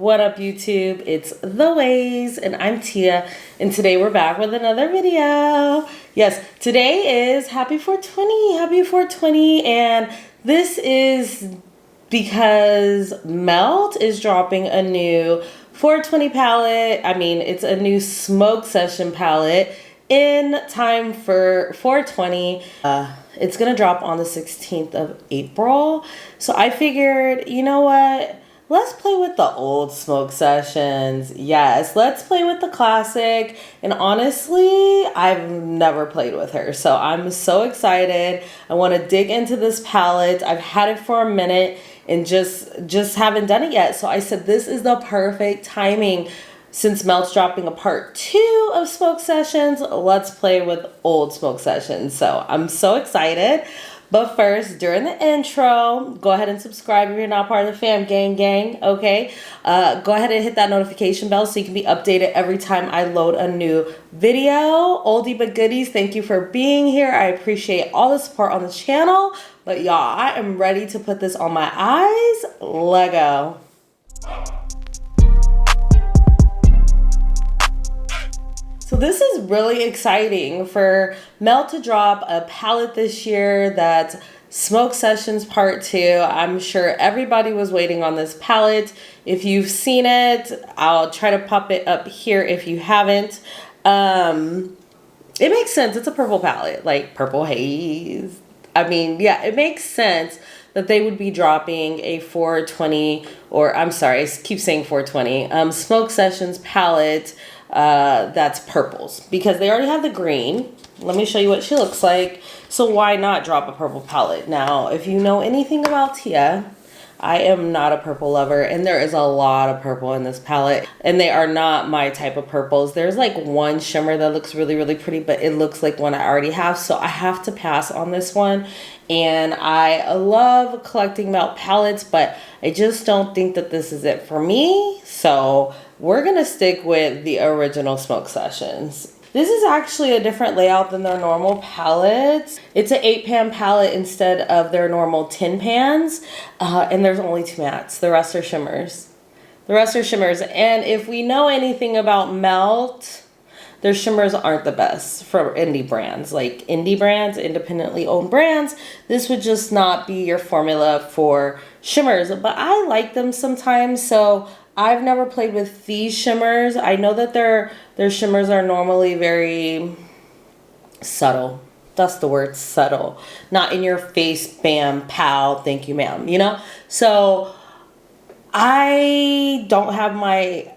What up YouTube? It's The Ways and I'm Tia, and today we're back with another video. Yes, today is Happy 420, and this is because Melt is dropping a new 420 palette. I mean, it's a new smoke session palette in time for 420. It's gonna drop on the 16th of April. So I figured, you know what? Let's play with the old smoke sessions. Yes, let's play with the classic. And honestly, I've never played with her. So I'm so excited. I want to dig into this palette. I've had it for a minute and just haven't done it yet. So I said this is the perfect timing. Since Melt's dropping a part 2 of smoke sessions, let's play with old smoke sessions. So I'm so excited. But first, during the intro, go ahead and subscribe if you're not part of the fam gang, okay? Go ahead and hit that notification bell so you can be updated every time I load a new video. Oldie but goodies, thank you for being here. I appreciate all the support on the channel. But y'all, I am ready to put this on my eyes. Let go. So this is really exciting for Melt to drop a palette this year that's Smoke Sessions Part 2. I'm sure everybody was waiting on this palette. If you've seen it, I'll try to pop it up here if you haven't. It makes sense. It's a purple palette, like purple haze. I mean, yeah, it makes sense that they would be dropping a 420, or I'm sorry, I keep saying 420, Smoke Sessions palette that's purples, because they already have the green. Let me show you what she looks like. So why not drop a purple palette? Now, if you know anything about Tia, I am not a purple lover, and there is a lot of purple in this palette, and they are not my type of purples. There's like one shimmer that looks really, really pretty, but it looks like one I already have, so I have to pass on this one. And I love collecting Melt palettes, but I just don't think that this is it for me. So we're gonna stick with the original Smoke Sessions. This is actually a different layout than their normal palettes. It's an 8-pan palette instead of their normal 10 pans. And there's only 2 mattes. The rest are shimmers. And if we know anything about Melt, their shimmers aren't the best for indie brands. Like indie brands, independently owned brands, this would just not be your formula for shimmers. But I like them sometimes, so I've never played with these shimmers. I know that their shimmers are normally very subtle. That's the word, subtle. Not in your face, bam, pow, thank you, ma'am, you know? So I don't have my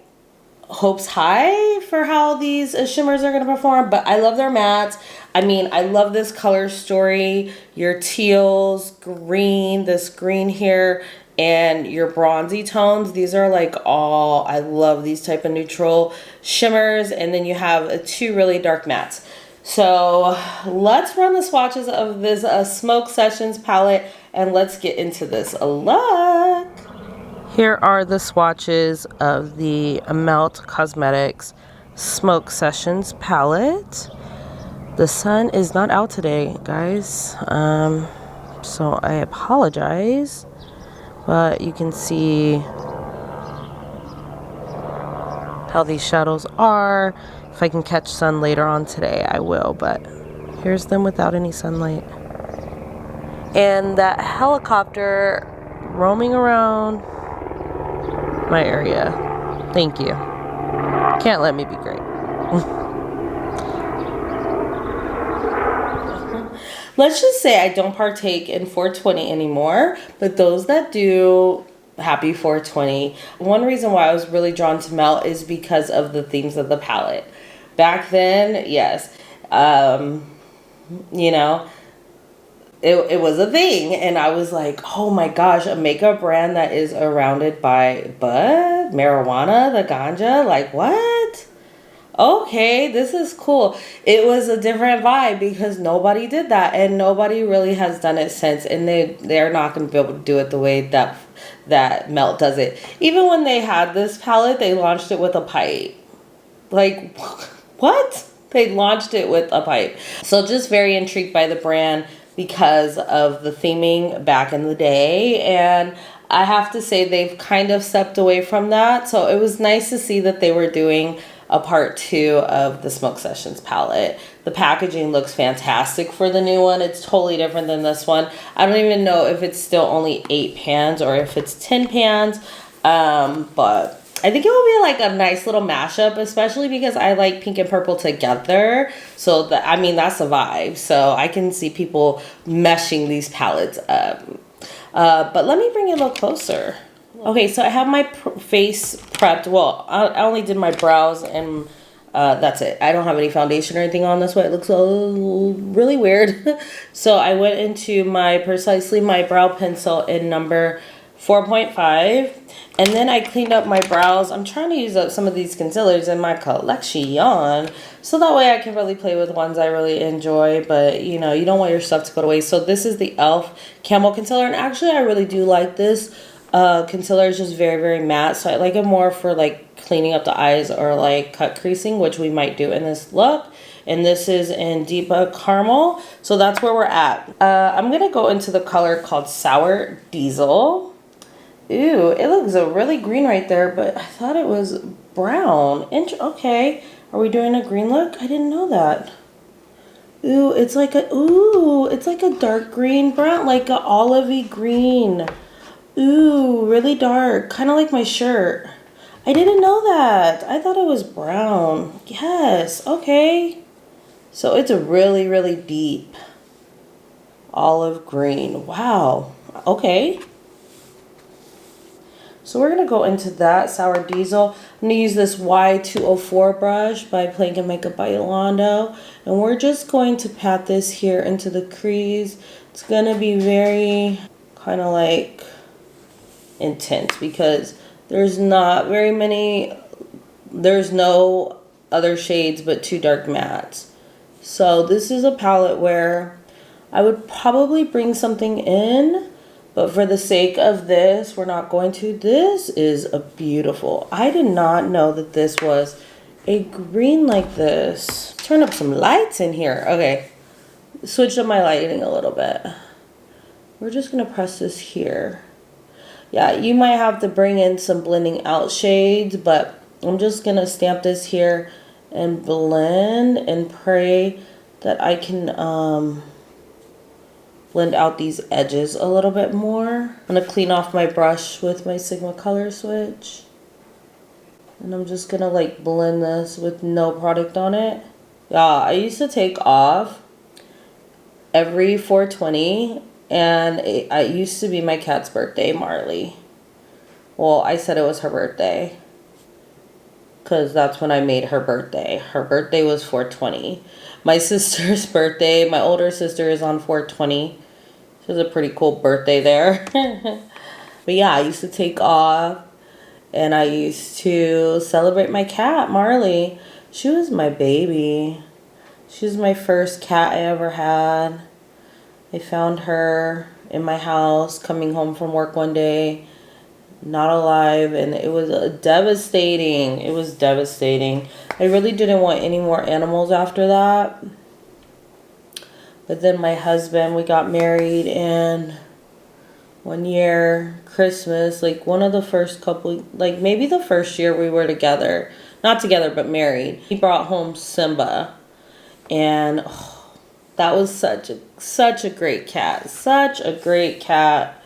hopes high for how these shimmers are going to perform, but I love their mattes. I mean, I love this color story. Your teals, green, this green here, and your bronzy tones. These are like all, I love these type of neutral shimmers. And then you have 2 really dark mattes. So let's run the swatches of this Smoke Sessions palette, and let's get into this look. Here are the swatches of the Melt Cosmetics Smoke Sessions palette. The sun is not out today, guys, so I apologize, but you can see how these shadows are. If I can catch sun later on today, I will, but here's them without any sunlight. And that helicopter roaming around my area. Thank you. Can't let me be great. Let's just say I don't partake in 420 anymore, but those that do, happy 420. One reason why I was really drawn to Melt is because of the themes of the palette. Back then, yes, you know, it was a thing, and I was like, oh my gosh, a makeup brand that is surrounded by bud, marijuana, the ganja, like what? Okay, this is cool. It was a different vibe because nobody did that, and nobody really has done it since, and they're not going to be able to do it the way that Melt does it. Even when they had this palette, they launched it with a pipe. Like, what? They launched it with a pipe. So just very intrigued by the brand because of the theming back in the day, and I have to say they've kind of stepped away from that. So it was nice to see that they were doing a part 2 of the Smoke Sessions palette. The packaging looks fantastic for the new one. It's totally different than this one. I don't even know if it's still only 8 pans or if it's 10 pans. But I think it will be like a nice little mashup, especially because I like pink and purple together. So I mean, that's a vibe. So I can see people meshing these palettes up. But let me bring it a little closer. Okay, so I have my face prepped. Well, I only did my brows and that's it. I don't have any foundation or anything on this way. It looks really weird. So I went into my Precisely My Brow Pencil in number 4.5. And then I cleaned up my brows. I'm trying to use up some of these concealers in my collection, so that way I can really play with ones I really enjoy. But, you know, you don't want your stuff to go to waste. So this is the e.l.f. Camel Concealer. And actually, I really do like this. Concealer is just very, very matte. So I like it more for, like, cleaning up the eyes or, like, cut creasing, which we might do in this look. And this is in Deepa Caramel. So that's where we're at. I'm going to go into the color called Sour Diesel. Ooh, it looks really green right there, but I thought it was brown. Okay, are we doing a green look? I didn't know that. Ooh, it's like a dark green brown, like a olivey green. Ooh, really dark, kind of like my shirt. I didn't know that. I thought it was brown. Yes, okay. So it's a really, really deep olive green. Wow, okay. So we're going to go into that Sour Diesel. I'm going to use this Waye 204 brush by Plank & Makeup by Yolando. And we're just going to pat this here into the crease. It's going to be very kind of like intense because there's not very many, there's no other shades but 2 dark mattes. So this is a palette where I would probably bring something in. But for the sake of this, we're not going to. This is a beautiful. I did not know that this was a green like this. Turn up some lights in here. Okay, switch up my lighting a little bit. We're just going to press this here. Yeah, you might have to bring in some blending out shades, but I'm just going to stamp this here and blend and pray that I can blend out these edges a little bit more. I'm gonna clean off my brush with my Sigma color switch. And I'm just gonna like blend this with no product on it. Yeah, I used to take off every 420 and it used to be my cat's birthday, Marley. Well, I said it was her birthday because that's when I made her birthday. Her birthday was 420. My sister's birthday, my older sister, is on 420. It was a pretty cool birthday there. But yeah, I used to take off and I used to celebrate my cat, Marley. She was my baby. She was my first cat I ever had. I found her in my house coming home from work one day, not alive, and it was devastating. It was devastating. I really didn't want any more animals after that. But then my husband, we got married in 1 year, Christmas, like one of the first couple, like maybe the first year we were together. Not together, but married. He brought home Simba. And that was such a great cat. Such a great cat.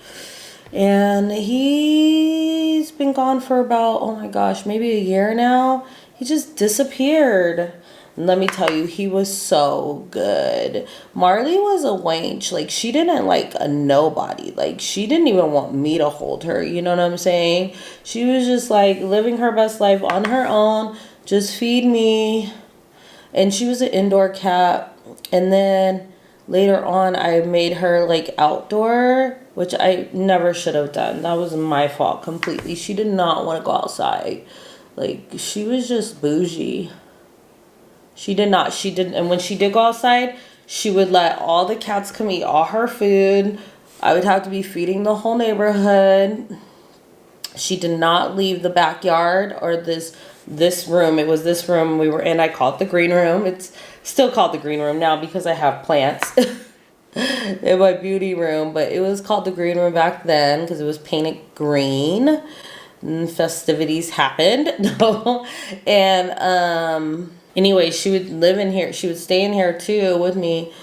And he's been gone for about, oh my gosh, maybe a year now. He just disappeared. And let me tell you, he was so good. Marley was a wench. Like, she didn't like a nobody. Like, she didn't even want me to hold her. You know what I'm saying? She was just like living her best life on her own. Just feed me. And she was an indoor cat. And then later on, I made her like outdoor, which I never should have done. That was my fault completely. She did not want to go outside. Like, she was just bougie. She didn't. And when she did go outside, she would let all the cats come eat all her food. I would have to be feeding the whole neighborhood. She did not leave the backyard or this room. It was this room we were in. I call it the green room. It's still called the green room now because I have plants. in my beauty room, but it was called the green room back then because it was painted green. And festivities happened. No. And anyway, she would live in here. She would stay in here too with me,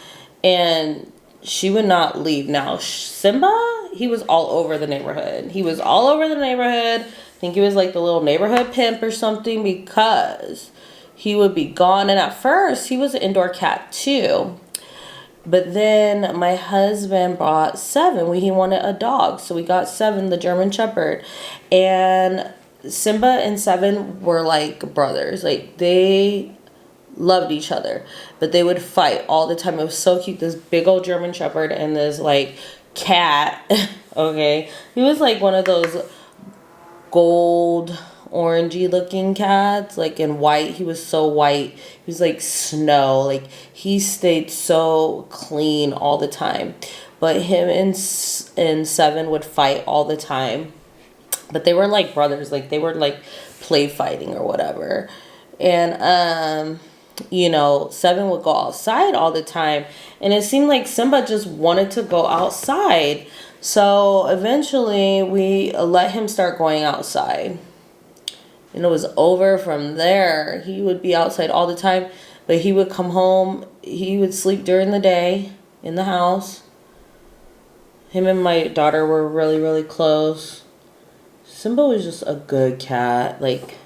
and she would not leave. Now Simba, he was all over the neighborhood. He was all over the neighborhood. I think he was like the little neighborhood pimp or something, because he would be gone. And at first he was an indoor cat too, but then my husband bought Seven. He wanted a dog, so we got Seven, the German Shepherd. And Simba and Seven were like brothers. Like, they loved each other, but they would fight all the time. It was so cute. This big old German Shepherd and this like cat. Okay, he was like one of those gold orangey looking cats, like in white. He was so white. He was like snow. Like, he stayed so clean all the time. But him and Seven would fight all the time. But they were like brothers. Like, they were like play fighting or whatever. And you know, Seven would go outside all the time, and it seemed like Simba just wanted to go outside. So eventually we let him start going outside. And it was over from there. He would be outside all the time, but he would come home. He would sleep during the day in the house. Him and my daughter were really, really close. Simba was just a good cat. Like,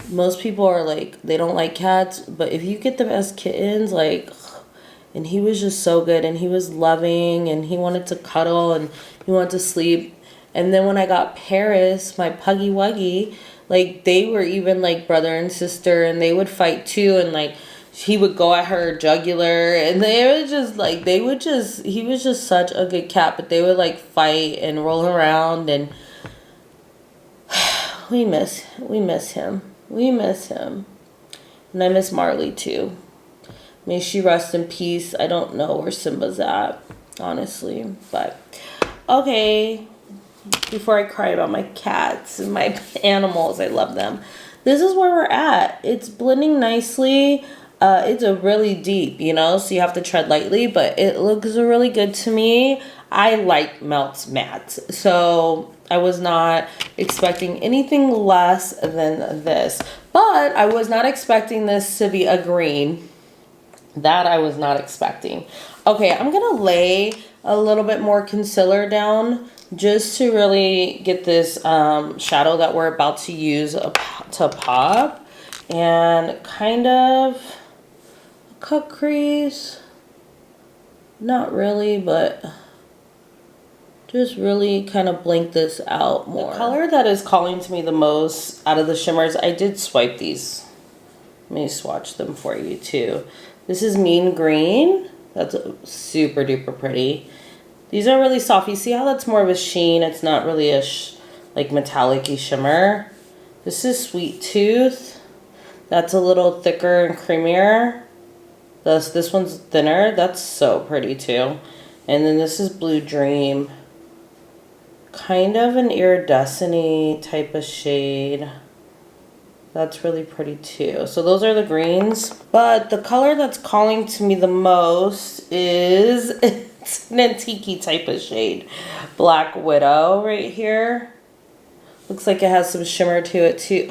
most people are like, they don't like cats, but if you get them as kittens, like, and he was just so good, and he was loving, and he wanted to cuddle, and he wanted to sleep. And then when I got Paris, my puggy wuggy, like, they were even like brother and sister, and they would fight too. And like, he would go at her jugular, and they would just like, he was just such a good cat. But they would like fight and roll around, and we miss him. We miss him. And I miss Marley too. May she rest in peace. I don't know where Simba's at, honestly. But okay. Before I cry about my cats and my animals, I love them. This is where we're at. It's blending nicely. It's a really deep, you know, so you have to tread lightly, but it looks really good to me. I like melt mattes, so I was not expecting anything less than this. But I was not expecting this to be a green. That I was not expecting. Okay, I'm going to lay a little bit more concealer down just to really get this shadow that we're about to use to pop, and kind of cut crease. Not really, but just really kind of blink this out more. The color that is calling to me the most out of the shimmers, I did swipe these. Let me swatch them for you too. This is Mean Green. That's super duper pretty. These are really soft. You see how that's more of a sheen? It's not really a like metallic-y shimmer. This is Sweet Tooth. That's a little thicker and creamier. This one's thinner. That's so pretty too. And then this is Blue Dream. Kind of an iridescent-y type of shade. That's really pretty too. So those are the greens. But the color that's calling to me the most is, it's an antique type of shade. Black Widow right here. Looks like it has some shimmer to it too.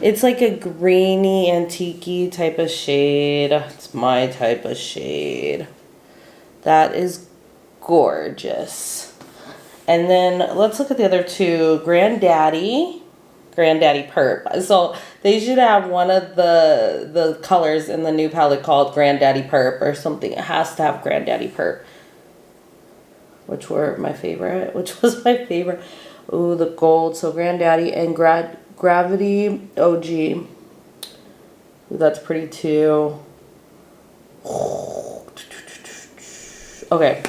It's like a greeny, antique type of shade. It's my type of shade. That is gorgeous. And then let's look at the other two. Granddaddy Perp. So they should have one of the colors in the new palette called Granddaddy Perp or something. It has to have Granddaddy Perp. Which was my favorite. Ooh, the gold. So Granddaddy and Gravity OG. Ooh, that's pretty too. Okay.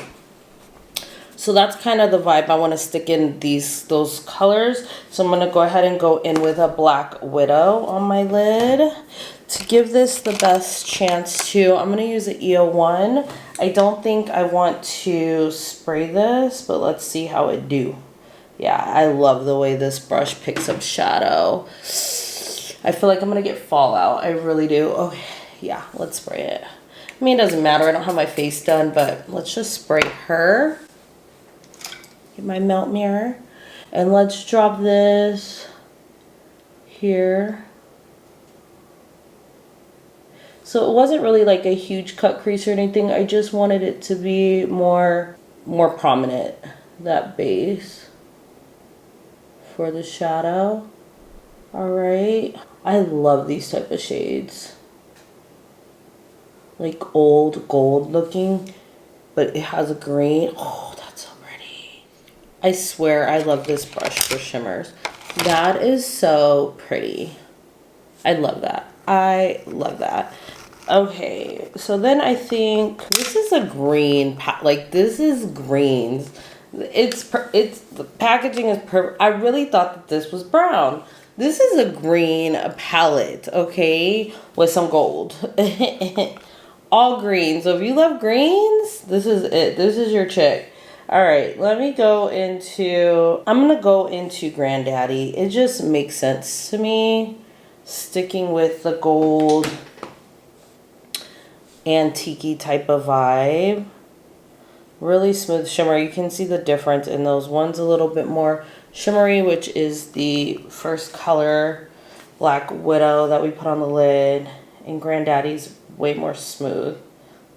So that's kind of the vibe. I want to stick in those colors. So I'm going to go ahead and go in with a Black Widow on my lid. To give this the best chance to, I'm going to use an EO1. I don't think I want to spray this, but let's see how it do. Yeah, I love the way this brush picks up shadow. I feel like I'm going to get fallout. I really do. Okay, yeah, let's spray it. I mean, it doesn't matter. I don't have my face done, but let's just spray her. Get my melt mirror. And let's drop this here. So it wasn't really like a huge cut crease or anything. I just wanted it to be more prominent, that base for the shadow. All right. I love these type of shades. Like old gold looking, but it has a green. Oh, that's so pretty. I swear I love this brush for shimmers. That is so pretty. I love that. I love that. Okay, so then I think this is a green, like this is greens. The packaging is perfect. I really thought that this was brown. This is a green palette, okay, with some gold. All green. So if you love greens, this is it. This is your chick. All right, let me go into, I'm going to go into Granddaddy. It just makes sense to me, sticking with the gold antique type of vibe. Really smooth shimmer. You can see the difference in those. One's a little bit more shimmery, which is the first color, Black Widow, that we put on the lid. And Granddaddy's way more smooth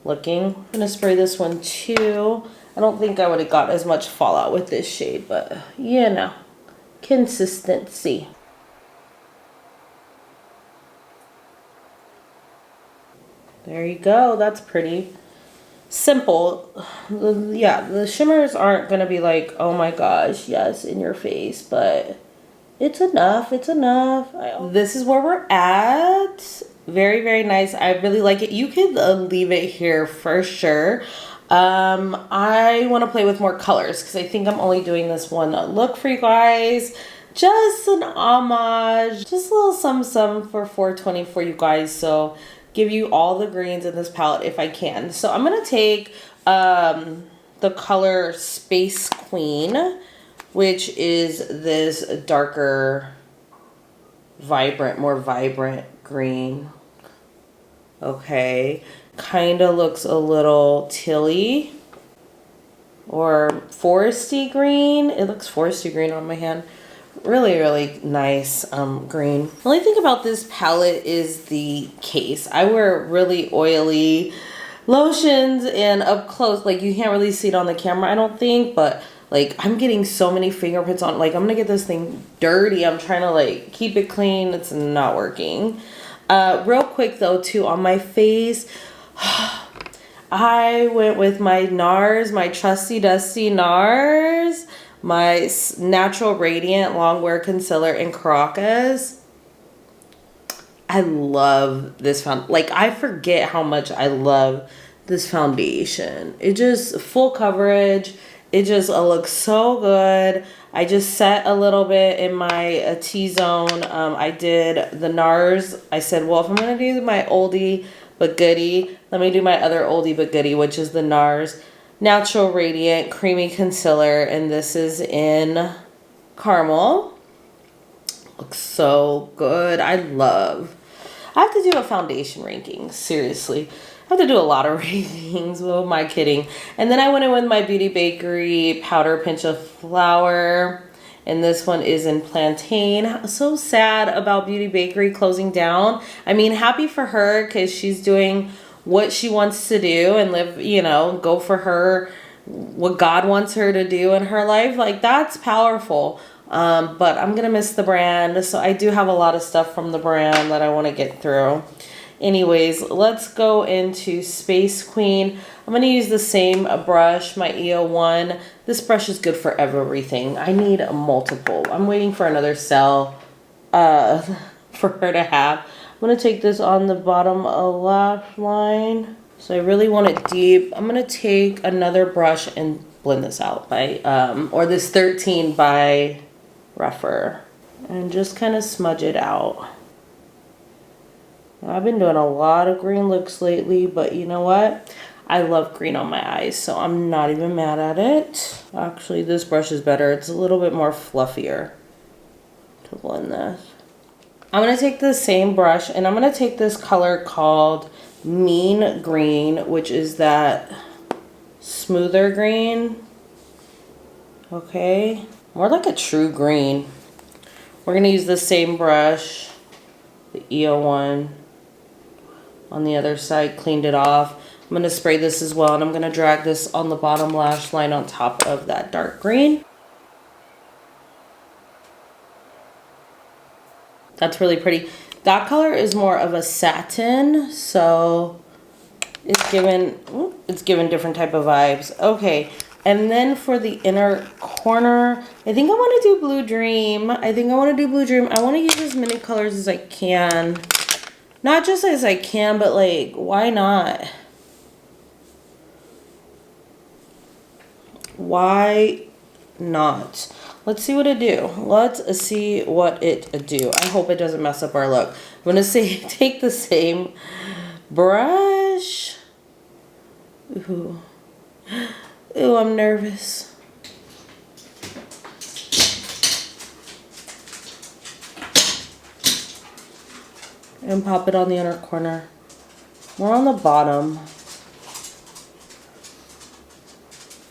looking. I'm going to spray this one too. I don't think I would have got as much fallout with this shade, but you know, consistency. There you go. That's pretty simple. Yeah, the shimmers aren't going to be like, oh my gosh, yes, in your face, but it's enough. It's enough. This is where we're at. Very, very nice. I really like it. You could leave it here for sure. I want to play with more colors because I think I'm only doing this one look for you guys. Just an homage, just a little some for 420 for you guys. So give you all the greens in this palette if I can. So I'm going to take the color Space Queen, which is this darker, more vibrant green. Okay. Kind of looks a little tealy or foresty green. It looks foresty green on my hand. Really, really nice green. The only thing about this palette is the case. I wear really oily lotions and up close, like you can't really see it on the camera, I don't think, but like I'm getting so many fingerprints on, like I'm gonna get this thing dirty. I'm trying to like keep it clean. It's not working. Real quick though too, on my face, I went with my NARS, my trusty dusty NARS, my Natural Radiant Longwear Concealer in Caracas. I love this foundation. Like, I forget how much I love this foundation. It just, full coverage. It just looks so good. I just set a little bit in my T-zone. I did the NARS. I said, well, if I'm going to do my oldie but goodie, let me do my other oldie but goodie, which is the NARS Natural Radiant Creamy Concealer. And this is in Caramel. Looks so good. I have to do a foundation ranking. Seriously. I have to do a lot of rankings. Who am I kidding? And then I went in with my Beauty Bakery Powder Pinch of Flour. And this one is in Plantain. So sad about Beauty Bakery closing down. I mean, happy for her because she's doing what she wants to do and live, you know, go for her, what God wants her to do in her life. Like, that's powerful. But I'm going to miss the brand. So I do have a lot of stuff from the brand that I want to get through. Anyways, let's go into Space Queen. I'm going to use the same brush, my EO1. This brush is good for everything. I need a multiple. I'm waiting for another cell for her to have. I'm going to take this on the bottom lash line. So I really want it deep. I'm going to take another brush and blend this out by, or this 13 by Rougher. And just kind of smudge it out. I've been doing a lot of green looks lately, but you know what? I love green on my eyes, so I'm not even mad at it. Actually, this brush is better. It's a little bit more fluffier to blend this. I'm going to take the same brush, and I'm going to take this color called Mean Green, which is that smoother green. Okay, more like a true green. We're gonna use the same brush, the EO1, on the other side, cleaned it off. I'm gonna spray this as well, and I'm gonna drag this on the bottom lash line on top of that dark green. That's really pretty. That color is more of a satin, so it's given different type of vibes. Okay, and then for the inner corner, I think I want to do Blue Dream. I want to use as many colors as I can. Not just as I can, but like, why not? Why not? Let's see what it do. Let's see what it do. I hope it doesn't mess up our look. I'm gonna say take the same brush. Ooh, I'm nervous. And pop it on the inner corner. More on the bottom.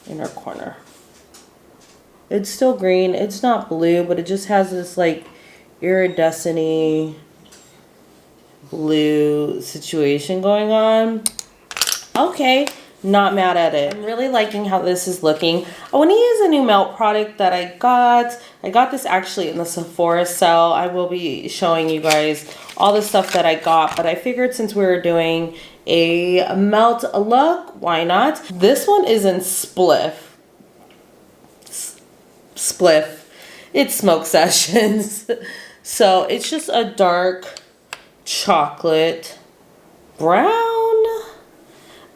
Inner corner. It's still green. It's not blue, but it just has this like iridescent-y blue situation going on. Okay, not mad at it. I'm really liking how this is looking. I want to use a new melt product that I got. I got this actually in the Sephora sale. I will be showing you guys all the stuff that I got, but I figured since we were doing a melt look, why not? This one is in Spliff. It's Smoke Sessions. So it's just a dark chocolate brown.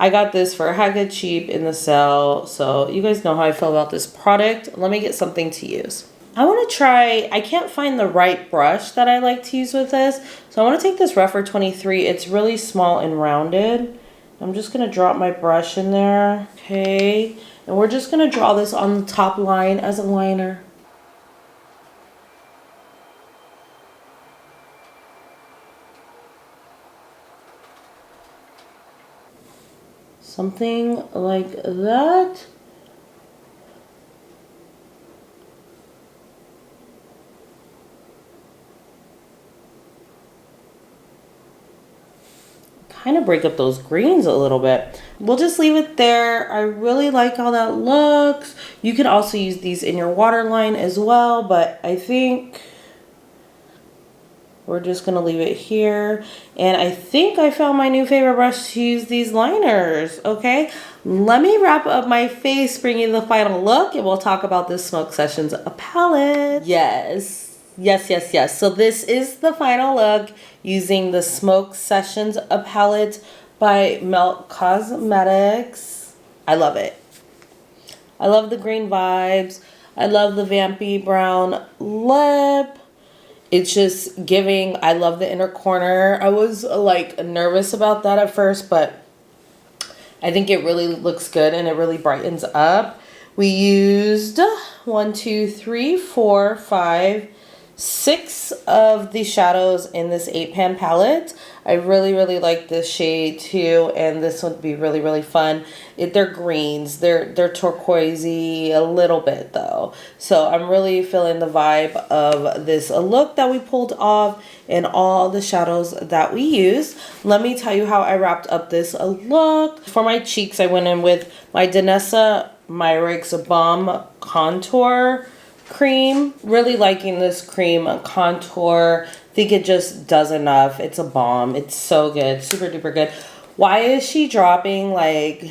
I got this for hecka cheap in the sale. So you guys know how I feel about this product. Let me get something to use. I want to try, I can't find the right brush that I like to use with this. So I want to take this Rephr 23. It's really small and rounded. I'm just going to drop my brush in there. Okay. And we're just going to draw this on the top line as a liner. Something like that. Kind of break up those greens a little bit. We'll just leave it there. I really like how that looks. You could also use these in your waterline as well, but I think we're just gonna leave it here. And I think I found my new favorite brush to use these liners, okay? Let me wrap up my face, bring you the final look, and we'll talk about this Smoke Sessions palette. Yes. So this is the final look using the Smoke Sessions palette by Melt Cosmetics. I love it. I love the green vibes. I love the vampy brown lip. It's just giving, I love the inner corner. I was like nervous about that at first, but I think it really looks good and it really brightens up. We used 6 of the shadows in this 8-pan palette. I really like this shade too, and this would be really fun. They're greens, they're turquoisey a little bit though. So I'm really feeling the vibe of this look that we pulled off and all the shadows that we used. Let me tell you how I wrapped up this look. For my cheeks, I went in with my Danessa Myricks Balm Contour cream. Really liking this cream contour. Think it just does enough. It's a bomb. It's so good. Super duper good. Why is she dropping like,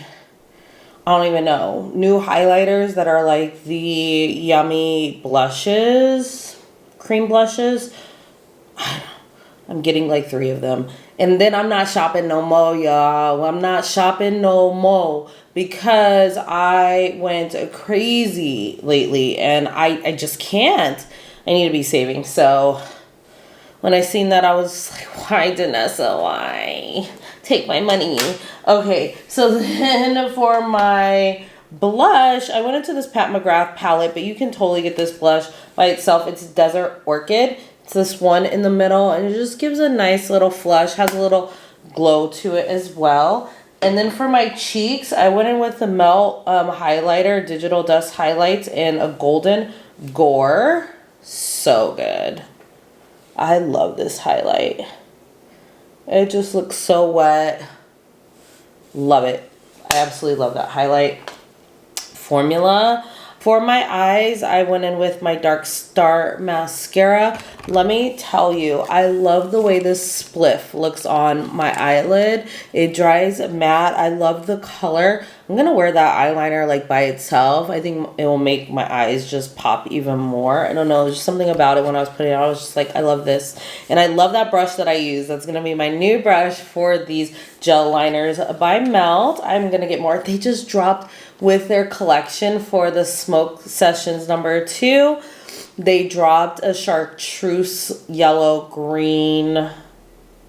I don't even know, new highlighters that are like the yummy blushes, cream blushes? I'm getting like 3 of them. And then I'm not shopping no more, y'all. I'm not shopping no more because I went crazy lately and I just can't. I need to be saving. So when I seen that, I was like, why, Danessa? Why? Take my money. Okay, so then for my blush, I went into this Pat McGrath palette, but you can totally get this blush by itself. It's Desert Orchid. It's this one in the middle, and it just gives a nice little flush. Has a little glow to it as well. And then for my cheeks, I went in with the Melt highlighter, Digital Dust Highlights, in a golden gore. So good. I love this highlight. It just looks so wet. Love it. I absolutely love that highlight formula. For my eyes, I went in with my Dark Star mascara. Let me tell you, I love the way this spliff looks on my eyelid. It dries matte. I love the color. I'm going to wear that eyeliner like by itself. I think it will make my eyes just pop even more. I don't know, there's just something about it when I was putting it on. I was just like, I love this. And I love that brush that I use. That's going to be my new brush for these gel liners by Melt. I'm going to get more. They just dropped with their collection for the Smoke Sessions #2. They dropped a chartreuse yellow green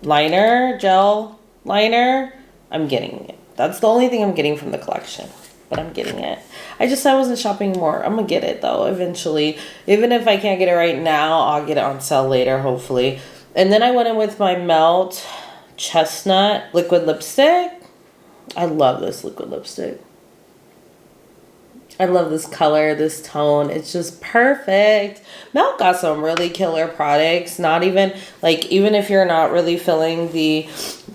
liner, gel liner. I'm getting it. That's the only thing I'm getting from the collection, but I'm getting it. I wasn't shopping more. I'm gonna get it though eventually. Even if I can't get it right now, I'll get it on sale later, hopefully. And then I went in with my Melt Chestnut liquid lipstick. I love this liquid lipstick. I love this color, this tone. It's just perfect. Melt got some really killer products. Not even, like, even if you're not really feeling the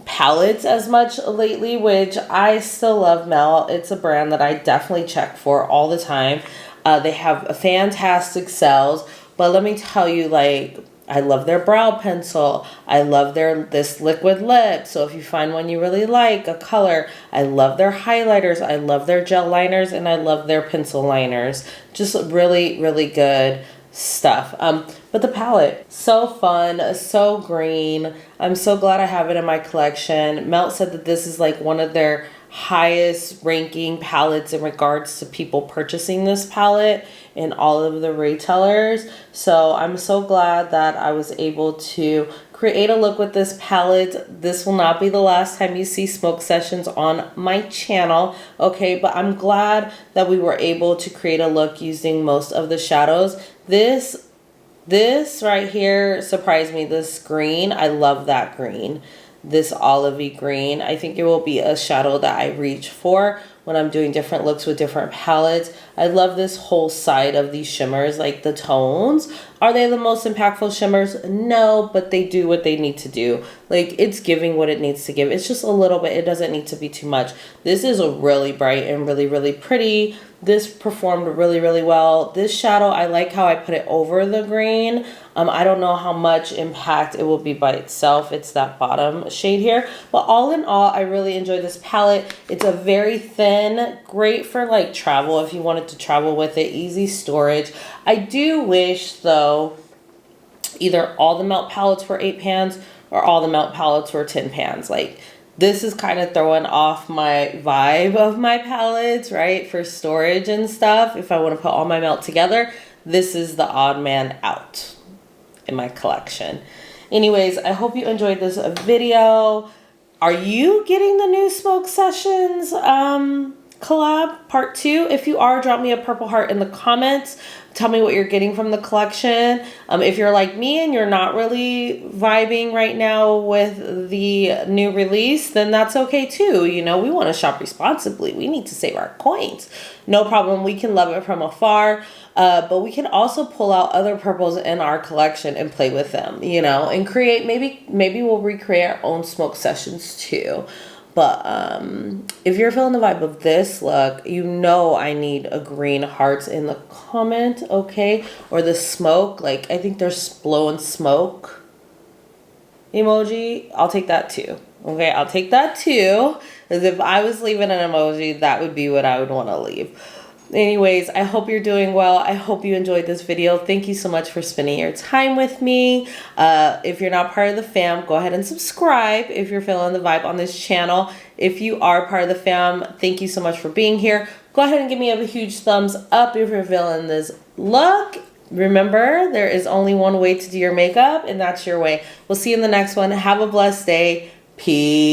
palettes as much lately, which I still love Melt. It's a brand that I definitely check for all the time. They have fantastic sales. But let me tell you, like, I love their brow pencil. I love this liquid lip. So if you find one you really like, a color, I love their highlighters. I love their gel liners, and I love their pencil liners. Just really, really good stuff. But the palette, so fun, so green. I'm so glad I have it in my collection. Melt said that this is like one of their highest ranking palettes in regards to people purchasing this palette in all of the retailers. So I'm so glad that I was able to create a look with this palette. This will not be the last time you see Smoke Sessions on my channel, okay? But I'm glad that we were able to create a look using most of the shadows. This right here surprised me, this green. I love that green. This olivey green. I think it will be a shadow that I reach for when I'm doing different looks with different palettes. I love this whole side of these shimmers, like the tones. Are they the most impactful shimmers? No, but they do what they need to do. Like, it's giving what it needs to give. It's just a little bit. It doesn't need to be too much. This is a really bright and really, really pretty. This performed really, really well. This shadow, I like how I put it over the green. I don't know how much impact it will be by itself. It's that bottom shade here. But all in all, I really enjoy this palette. It's a very thin, great for like travel if you wanted to travel with it, easy storage. I do wish though, either all the Melt palettes were 8 pans or all the Melt palettes were 10 pans. Like, this is kind of throwing off my vibe of my palettes, right? For storage and stuff. If I want to put all my Melt together, this is the odd man out in my collection. Anyways, I hope you enjoyed this video. Are you getting the new Smoke Sessions collab part 2? If you are, drop me a purple heart in the comments. Tell me what you're getting from the collection. If you're like me and you're not really vibing right now with the new release, then that's okay too. You know, we want to shop responsibly. We need to save our coins. No problem. We can love it from afar. But we can also pull out other purples in our collection and play with them, you know, and create, maybe we'll recreate our own Smoke Sessions too. But if you're feeling the vibe of this look, you know I need a green hearts in the comment, okay? Or the smoke, like I think there's blowing smoke emoji. I'll take that too, okay? I'll take that too. Because if I was leaving an emoji, that would be what I would want to leave. Anyways, I hope you're doing well. I hope you enjoyed this video. Thank you so much for spending your time with me. If you're not part of the fam, go ahead and subscribe if you're feeling the vibe on this channel. If you are part of the fam, thank you so much for being here. Go ahead and give me a huge thumbs up if you're feeling this look. Remember, there is only one way to do your makeup, and that's your way. We'll see you in the next one. Have a blessed day. Peace.